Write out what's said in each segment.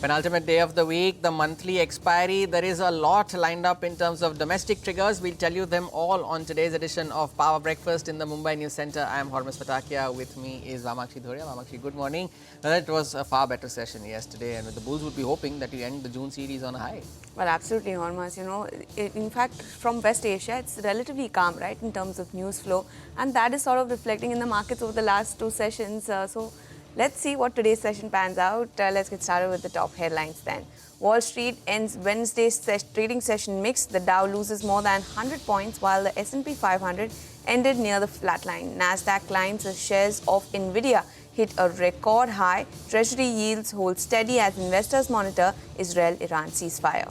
Penultimate day of the week, the monthly expiry. There is a lot lined up in terms of domestic triggers. We'll tell you them all on today's edition of Power Breakfast in the Mumbai News Centre. I am Hormuz Patakia. With me is Vamakshi Dhuria. Vamakshi, good morning. It was a far better session yesterday, and the Bulls would be hoping that you end the June series on a high. Well, absolutely, Hormuz. You know, in fact, from West Asia, it's relatively calm, right, in terms of news flow. And that is sort of reflecting in the markets over the last two sessions. So let's see what today's session pans out. Let's get started with the top headlines then. Wall Street ends Wednesday's trading session mixed. The Dow loses more than 100 points while the S&P 500 ended near the flatline. Nasdaq climbs as shares of Nvidia hit a record high. Treasury yields hold steady as investors monitor Israel-Iran ceasefire.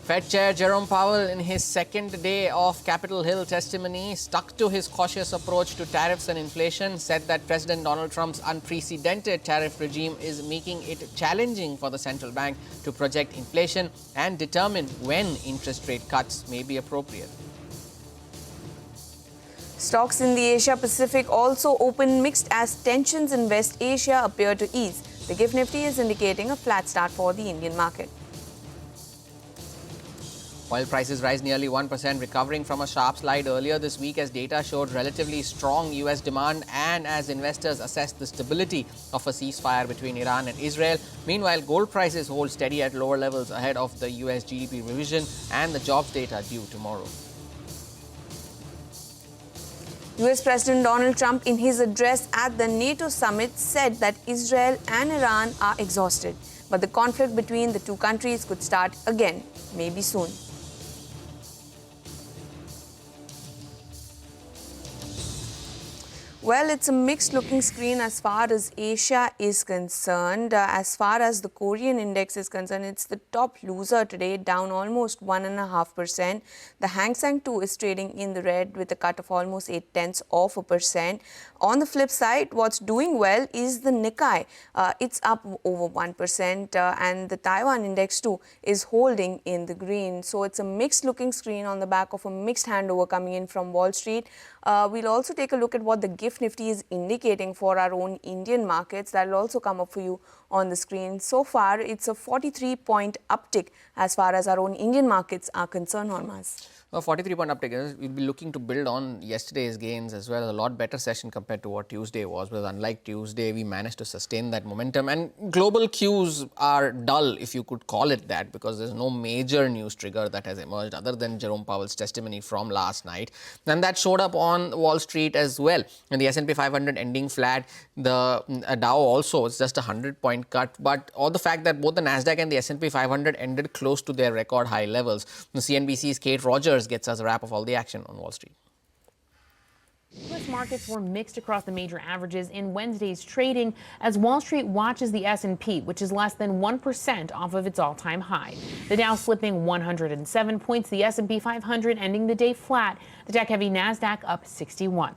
Fed Chair Jerome Powell, in his second day of Capitol Hill testimony, stuck to his cautious approach to tariffs and inflation, said that President Donald Trump's unprecedented tariff regime is making it challenging for the central bank to project inflation and determine when interest rate cuts may be appropriate. Stocks in the Asia-Pacific also opened mixed as tensions in West Asia appear to ease. The GIFT Nifty is indicating a flat start for the Indian market. Oil prices rise nearly 1%, recovering from a sharp slide earlier this week as data showed relatively strong U.S. demand and as investors assess the stability of a ceasefire between Iran and Israel. Meanwhile, gold prices hold steady at lower levels ahead of the U.S. GDP revision and the jobs data due tomorrow. U.S. President Donald Trump, in his address at the NATO summit, said that Israel and Iran are exhausted. But the conflict between the two countries could start again, maybe soon. Well, it's a mixed-looking screen as far as Asia is concerned. As far as the Korean index is concerned, it's the top loser today, down almost 1.5%. The Hang Seng 2 is trading in the red with a cut of almost 0.8%. On the flip side, what's doing well is the Nikkei. It's up over 1%, and the Taiwan index too is holding in the green. So it's a mixed-looking screen on the back of a mixed handover coming in from Wall Street. We'll also take a look at what the GIFT Nifty is indicating for our own Indian markets. That will also come up for you on the screen. So far, it's a 43-point uptick as far as our own Indian markets are concerned, Hormuz. Well, 43-point uptick. We'll be looking to build on yesterday's gains as well. A lot better session compared to what Tuesday was. But unlike Tuesday, we managed to sustain that momentum. And global cues are dull, if you could call it that, because there's no major news trigger that has emerged other than Jerome Powell's testimony from last night. And that showed up on Wall Street as well. And the S&P 500 ending flat. The Dow also, it's just a 100-point cut. But all the fact that both the Nasdaq and the S&P 500 ended close to their record high levels. The CNBC's Kate Rogers gets us a wrap of all the action on Wall Street. U.S. markets were mixed across the major averages in Wednesday's trading as Wall Street watches the S&P, which is less than 1% off of its all-time high. The Dow slipping 107 points, the S&P 500 ending the day flat, the tech-heavy Nasdaq up 61.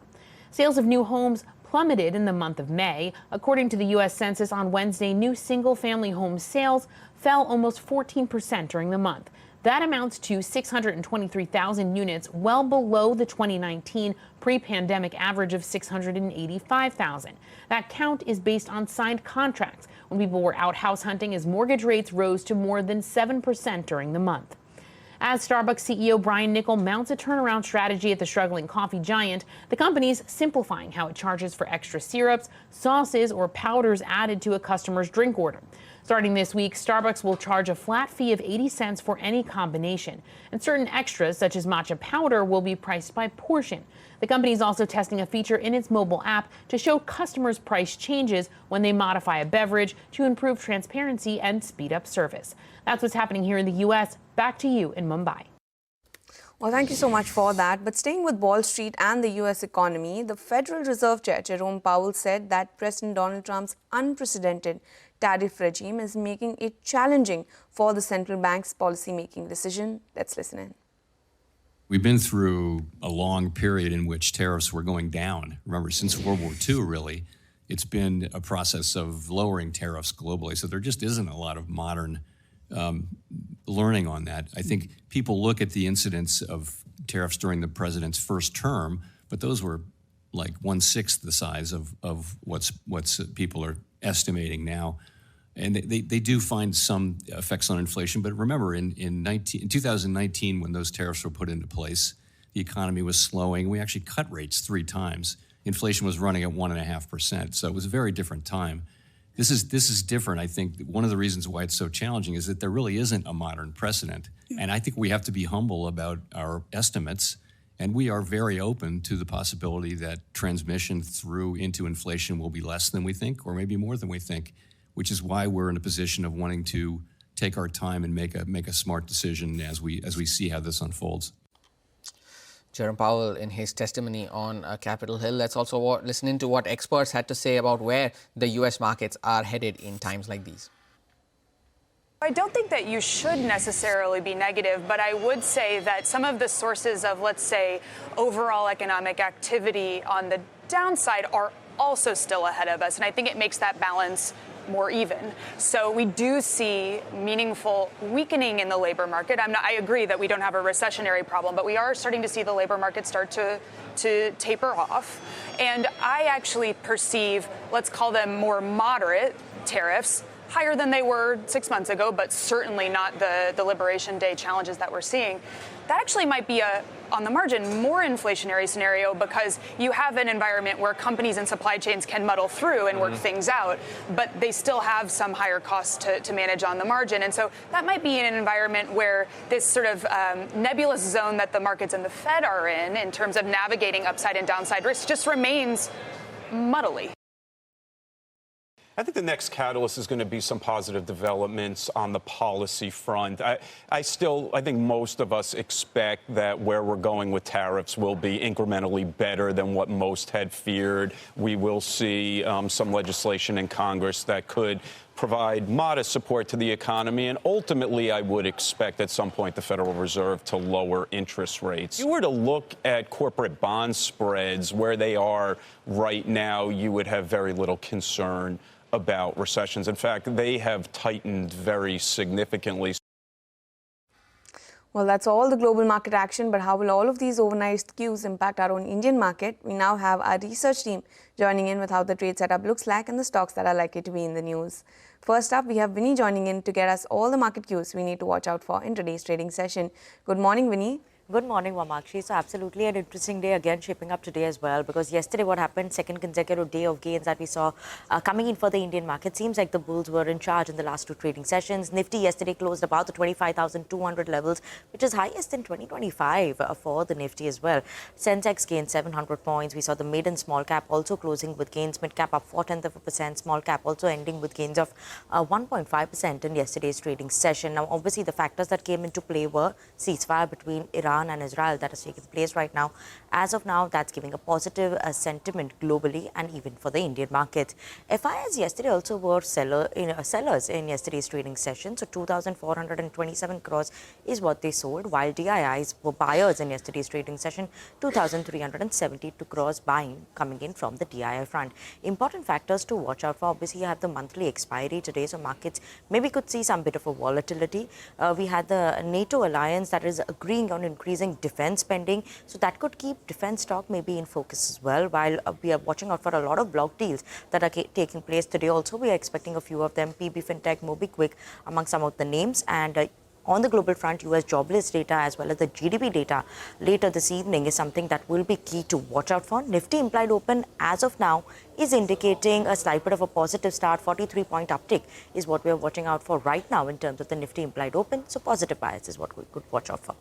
Sales of new homes plummeted in the month of May. According to the U.S. Census on Wednesday, new single-family home sales fell almost 14% during the month. That amounts to 623,000 units, well below the 2019 pre-pandemic average of 685,000. That count is based on signed contracts when people were out house hunting as mortgage rates rose to more than 7% during the month. As Starbucks CEO Brian Niccol mounts a turnaround strategy at the struggling coffee giant, the company's simplifying how it charges for extra syrups, sauces, or powders added to a customer's drink order. Starting this week, Starbucks will charge a flat fee of 80 cents for any combination, and certain extras, such as matcha powder, will be priced by portion. The company is also testing a feature in its mobile app to show customers price changes when they modify a beverage to improve transparency and speed up service. That's what's happening here in the U.S. Back to you in Mumbai. Well, thank you so much for that. But staying with Wall Street and the U.S. economy, the Federal Reserve Chair Jerome Powell said that President Donald Trump's unprecedented tariff regime is making it challenging for the central bank's policy-making decision. Let's listen in. We've been through a long period in which tariffs were going down. Remember, since World War II, really, it's been a process of lowering tariffs globally. So there just isn't a lot of modern learning on that. I think people look at the incidence of tariffs during the president's first term, but those were like 1/6 the size of what's people are estimating now. And they do find some effects on inflation. But remember, in 2019, when those tariffs were put into place, the economy was slowing. We actually cut rates 3 times. Inflation was running at 1.5%. So it was a very different time. This is different. I think one of the reasons why it's so challenging is that there really isn't a modern precedent. And I think we have to be humble about our estimates. And we are very open to the possibility that transmission through into inflation will be less than we think, or maybe more than we think, which is why we're in a position of wanting to take our time and make a smart decision as we see how this unfolds. Jerome Powell in his testimony on Capitol Hill. Let's also listen into what experts had to say about where the U.S. markets are headed in times like these. I don't think that you should necessarily be negative, but I would say that some of the sources of, let's say, overall economic activity on the downside are also still ahead of us. And I think it makes that balance more even. So we do see meaningful weakening in the labor market. I agree that we don't have a recessionary problem, but we are starting to see the labor market start to taper off. And I actually perceive, let's call them more moderate tariffs, higher than they were 6 months ago, but certainly not the Liberation Day challenges that we're seeing. That actually might be on the margin, more inflationary scenario, because you have an environment where companies and supply chains can muddle through and work things out, but they still have some higher costs to manage on the margin. And so that might be in an environment where this sort of nebulous zone that the markets and the Fed are in terms of navigating upside and downside risk just remains muddly. I think the next catalyst is going to be some positive developments on the policy front. I think most of us expect that where we're going with tariffs will be incrementally better than what most had feared. We will see some legislation in Congress that could provide modest support to the economy. And ultimately, I would expect at some point the Federal Reserve to lower interest rates. If you were to look at corporate bond spreads where they are right now, you would have very little concern about recessions. In fact, they have tightened very significantly. Well, that's all the global market action, but how will all of these overnight cues impact our own Indian market? We now have our research team joining in with how the trade setup looks like and the stocks that are likely to be in the news. First up, we have Vinny joining in to get us all the market cues we need to watch out for in today's trading session. Good morning, Vinny. Good morning, Vamakshi. So absolutely an interesting day again shaping up today as well, because yesterday what happened, second consecutive day of gains that we saw coming in for the Indian market. Seems like the bulls were in charge in the last 2 trading sessions. Nifty yesterday closed about the 25,200 levels, which is highest in 2025 for the Nifty as well. Sensex gained 700 points. We saw the mid and small cap also closing with gains, mid cap up 0.4%, small cap also ending with gains of 1.5% in yesterday's trading session. Now, obviously, the factors that came into play were ceasefire between Iran and Israel that is taking place right now. As of now, that's giving a positive sentiment globally and even for the Indian market. FIs yesterday also were sellers in yesterday's trading session. So 2,427 crores is what they sold, while DIIs were buyers in yesterday's trading session. 2,372 crores buying coming in from the DII front. Important factors to watch out for. Obviously, you have the monthly expiry today, so markets maybe could see some bit of a volatility. We had the NATO alliance that is agreeing on increasing defense spending, so that could keep defense stock maybe in focus as well, while we are watching out for a lot of block deals that are taking place today. Also, we are expecting a few of them, PB Fintech, MobiKwik among some of the names. And on the global front, US jobless data as well as the GDP data later this evening is something that will be key to watch out for. Nifty implied open as of now is indicating a slight bit of a positive start. 43-point uptick is what we are watching out for right now in terms of the Nifty implied open. So positive bias is what we could watch out for.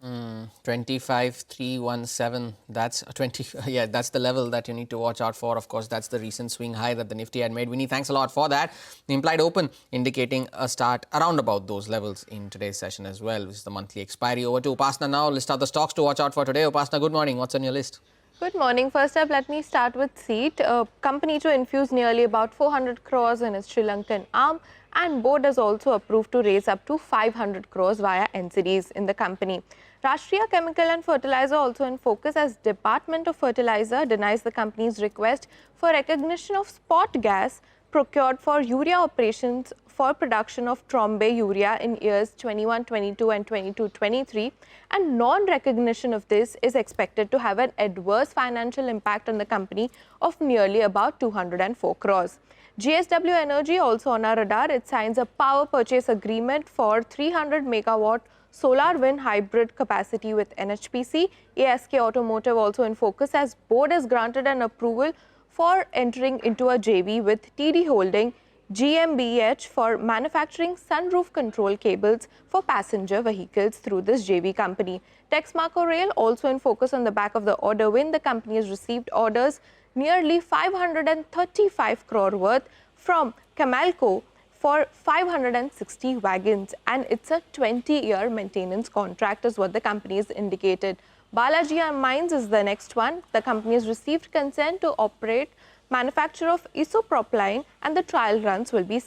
25,317. That's 20. Yeah, that's the level that you need to watch out for. Of course, that's the recent swing high that the Nifty had made. Vinny, thanks a lot for that. The implied open indicating a start around about those levels in today's session as well, which is the monthly expiry. Over to Upasna now. List out the stocks to watch out for today. Upasna, good morning. What's on your list? Good morning. First up, let me start with Seat, a company to infuse nearly about 400 crores in its Sri Lankan arm, and board has also approved to raise up to 500 crores via NCDs in the company. Rashtriya Chemical and Fertilizer also in focus, as Department of Fertilizer denies the company's request for recognition of spot gas procured for urea operations for production of Trombe urea in years 21-22 and 22-23, and non-recognition of this is expected to have an adverse financial impact on the company of nearly about 204 crores. GSW Energy also on our radar. It signs a power purchase agreement for 300 megawatt solar wind hybrid capacity with NHPC. ASK Automotive also in focus as board has granted an approval for entering into a JV with TD Holding GmbH for manufacturing sunroof control cables for passenger vehicles through this JV company. Texmaco Rail also in focus on the back of the order win. The company has received orders nearly 535 crore worth from Camalco for 560 wagons, and it's a 20-year maintenance contract is what the company has indicated. Balaji Mines is the next one. The company has received consent to operate manufacture of isopropyl and the trial runs will be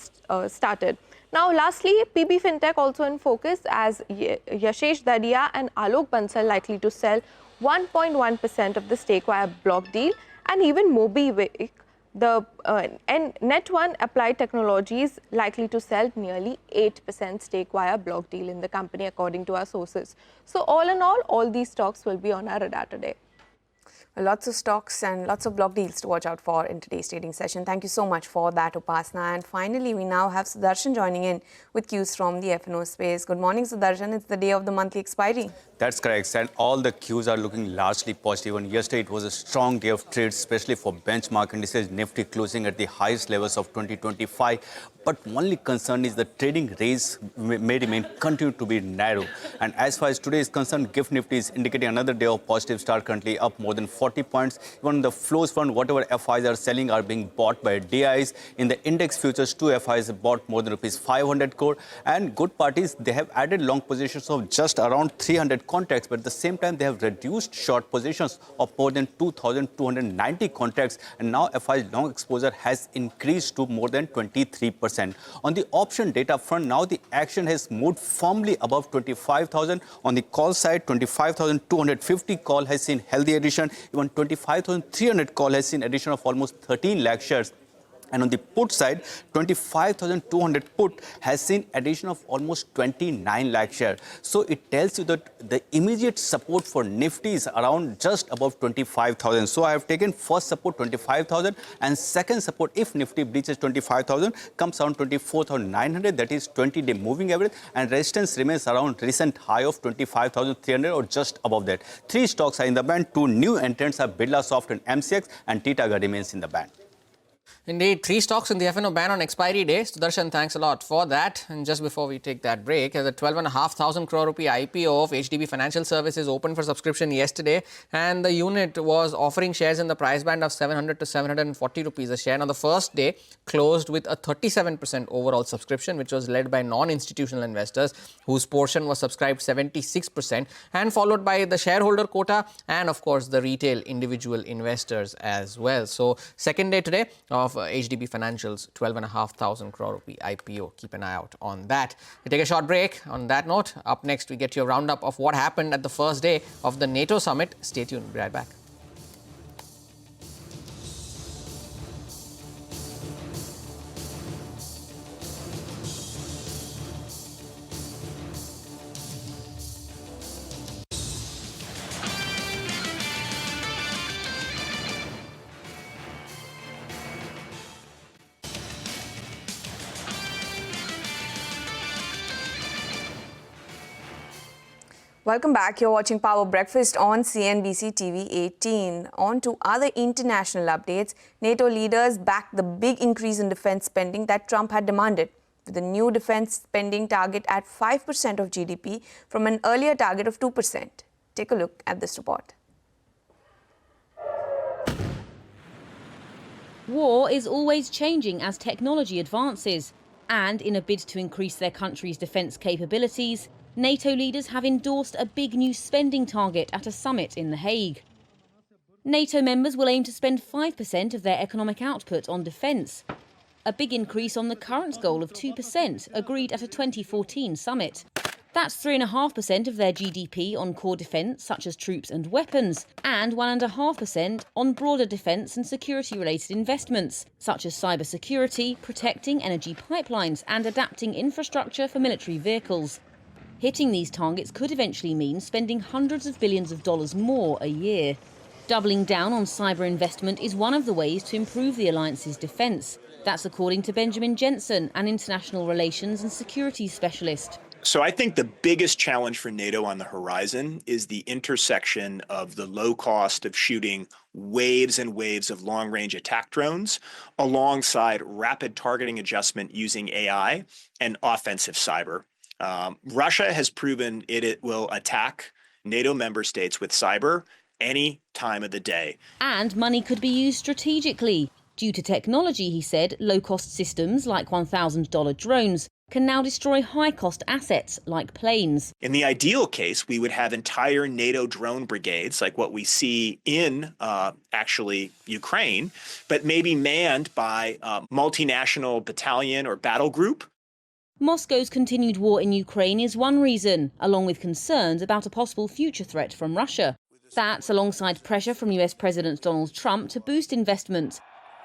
started. Now lastly, PB Fintech also in focus as Yashish Dadia and Alok Bansal likely to sell 1.1% of the stake via block deal, and even MobiWik, the Net1 Applied Technologies likely to sell nearly 8% stake via block deal in the company according to our sources. So all in all these stocks will be on our radar today. Lots of stocks and lots of block deals to watch out for in today's trading session. Thank you so much for that, Upasna. And finally, we now have Sudarshan joining in with cues from the F&O space. Good morning, Sudarshan. It's the day of the monthly expiry. That's correct. And all the cues are looking largely positive. And yesterday, it was a strong day of trades, especially for benchmark indices, Nifty closing at the highest levels of 2025. But only concern is the trading raise may continue to be narrow. And as far as today is concerned, GIFT Nifty is indicating another day of positive start, currently up more than 40 points. Even the flows fund, whatever FIs are selling are being bought by DIs. In the index futures, 2 FIs bought more than rupees 500 crore. And good parties, they have added long positions of just around 300 contracts. But at the same time, they have reduced short positions of more than 2,290 contracts. And now FI's long exposure has increased to more than 23%. On the option data front, now the action has moved firmly above 25,000. On the call side, 25,250 call has seen healthy addition. Even 25,300 call has seen addition of almost 13 lakh shares. And on the put side, 25,200 put has seen addition of almost 29 lakh shares. So it tells you that the immediate support for Nifty is around just above 25,000. So I have taken first support 25,000 and second support if Nifty breaches 25,000 comes around 24,900. That is 20-day moving average, and resistance remains around recent high of 25,300 or just above that. 3 stocks are in the band. 2 new entrants are Birlasoft and MCX, and Titaga remains in the band. Indeed, 3 stocks in the F&O ban on expiry day. Sudarshan, thanks a lot for that. And just before we take that break, the 12,500 crore rupee IPO of HDB Financial Services opened for subscription yesterday, and the unit was offering shares in the price band of 700 to 740 rupees a share. Now, the first day closed with a 37% overall subscription, which was led by non-institutional investors, whose portion was subscribed 76%, and followed by the shareholder quota and, of course, the retail individual investors as well. So, second day today of HDB Financial's 12,500 crore rupee IPO. Keep an eye out on that. We take a short break. On that note, up next, we get you a roundup of what happened at the first day of the NATO summit. Stay tuned. We'll be right back. Welcome back. You're watching Power Breakfast on CNBC TV18. On to other international updates. NATO leaders backed the big increase in defense spending that Trump had demanded, with a new defense spending target at 5% of GDP from an earlier target of 2%. Take a look at this report. War is always changing as technology advances, and in a bid to increase their country's defence capabilities, NATO leaders have endorsed a big new spending target at a summit in The Hague. NATO members will aim to spend 5% of their economic output on defence, a big increase on the current goal of 2% agreed at a 2014 summit. That's 3.5% of their GDP on core defence, such as troops and weapons, and 1.5% on broader defence and security-related investments, such as cybersecurity, protecting energy pipelines and adapting infrastructure for military vehicles. Hitting these targets could eventually mean spending hundreds of billions of dollars more a year. Doubling down on cyber investment is one of the ways to improve the alliance's defence. That's according to Benjamin Jensen, an international relations and securities specialist. So I think the biggest challenge for NATO on the horizon is the intersection of the low cost of shooting waves and waves of long-range attack drones alongside rapid targeting adjustment using AI and offensive cyber. Russia has proven it will attack NATO member states with cyber any time of the day. And money could be used strategically. Due to technology, he said, low-cost systems like $1,000 drones can now destroy high-cost assets like planes. In the ideal case, we would have entire NATO drone brigades like what we see in actually Ukraine, but maybe manned by a multinational battalion or battle group. Moscow's continued war in Ukraine is one reason, along with concerns about a possible future threat from Russia. That's alongside pressure from US President Donald Trump to boost investment.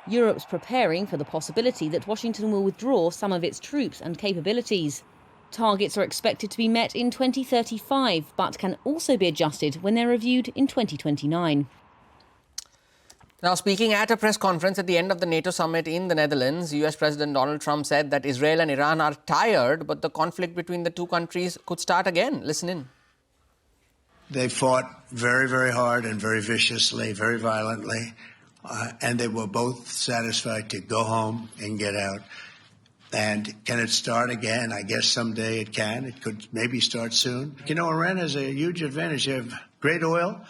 Europe's preparing for the possibility that Washington will withdraw some of its troops and capabilities. Targets are expected to be met in 2035, but can also be adjusted when they're reviewed in 2029. Now, speaking at a press conference at the end of the NATO summit in the Netherlands, US President Donald Trump said that Israel and Iran are tired, but the conflict between the two countries could start again. Listen in. They fought very, very hard and very viciously, very violently. And they were both satisfied to go home and get out. And can it start again? I guess someday it can. It could maybe start soon. You know, Iran has a huge advantage. They have great oil,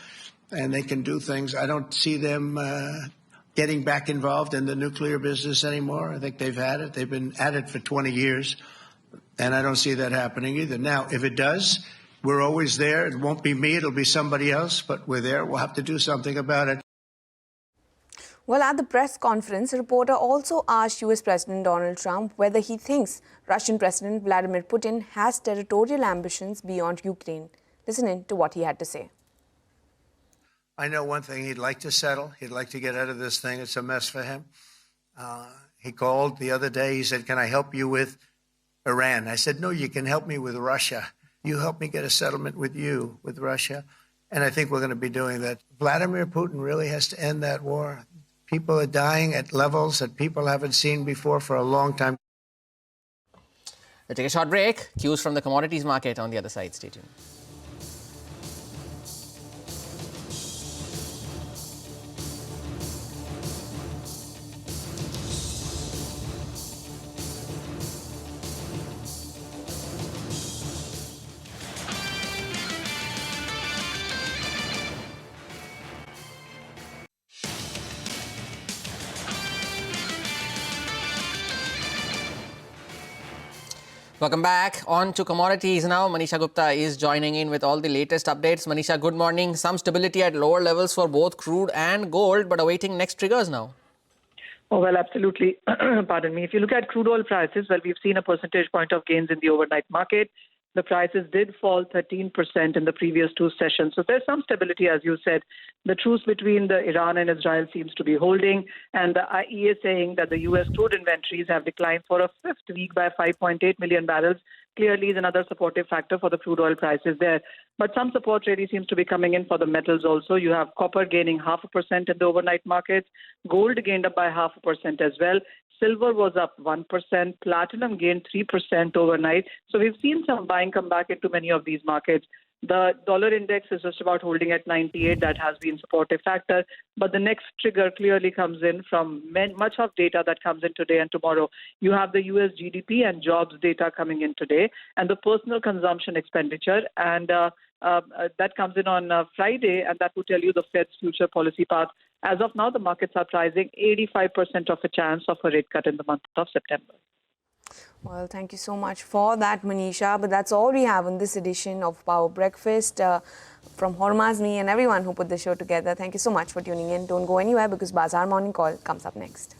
and they can do things. I don't see them getting back involved in the nuclear business anymore. I think they've had it. They've been at it for 20 years, and I don't see that happening either. Now, if it does, we're always there. It won't be me. It'll be somebody else, but we're there. We'll have to do something about it. Well, at the press conference, a reporter also asked US President Donald Trump whether he thinks Russian President Vladimir Putin has territorial ambitions beyond Ukraine. Listen in to what he had to say. I know one thing, he'd like to settle. He'd like to get out of this thing. It's a mess for him. He called the other day. He said, "Can I help you with Iran?" I said, "No, you can help me with Russia. You help me get a settlement with you, with Russia." And I think we're going to be doing that. Vladimir Putin really has to end that war. People are dying at levels that people haven't seen before for a long time. We'll take a short break. Cues from the commodities market on the other side. Stay tuned. Welcome back. On to commodities now. Manisha Gupta is joining in with all the latest updates. Manisha, good morning. Some stability at lower levels for both crude and gold, but awaiting next triggers now. Oh, well, absolutely. Pardon me. If you look at crude oil prices, well, we've seen a percentage point of gains in the overnight market. The prices did fall 13% in the previous two sessions. So there's some stability, as you said. The truce between the Iran and Israel seems to be holding. And the IEA is saying that the U.S. crude inventories have declined for a fifth week by 5.8 million barrels. Clearly is another supportive factor for the crude oil prices there. But some support really seems to be coming in for the metals also. You have copper gaining 0.5% in the overnight markets. Gold gained up by 0.5% as well. Silver was up 1%. Platinum gained 3% overnight. So we've seen some buying come back into many of these markets. The dollar index is just about holding at 98. That has been a supportive factor. But the next trigger clearly comes in from much of data that comes in today and tomorrow. You have the U.S. GDP and jobs data coming in today, and the personal consumption expenditure. And that comes in on Friday, and that will tell you the Fed's future policy path. As of now, the markets are pricing 85% of a chance of a rate cut in the month of September. Well, thank you so much for that, Manisha. But that's all we have in this edition of Power Breakfast. From Hormazmi and everyone who put the show together, thank you so much for tuning in. Don't go anywhere because Bazaar Morning Call comes up next.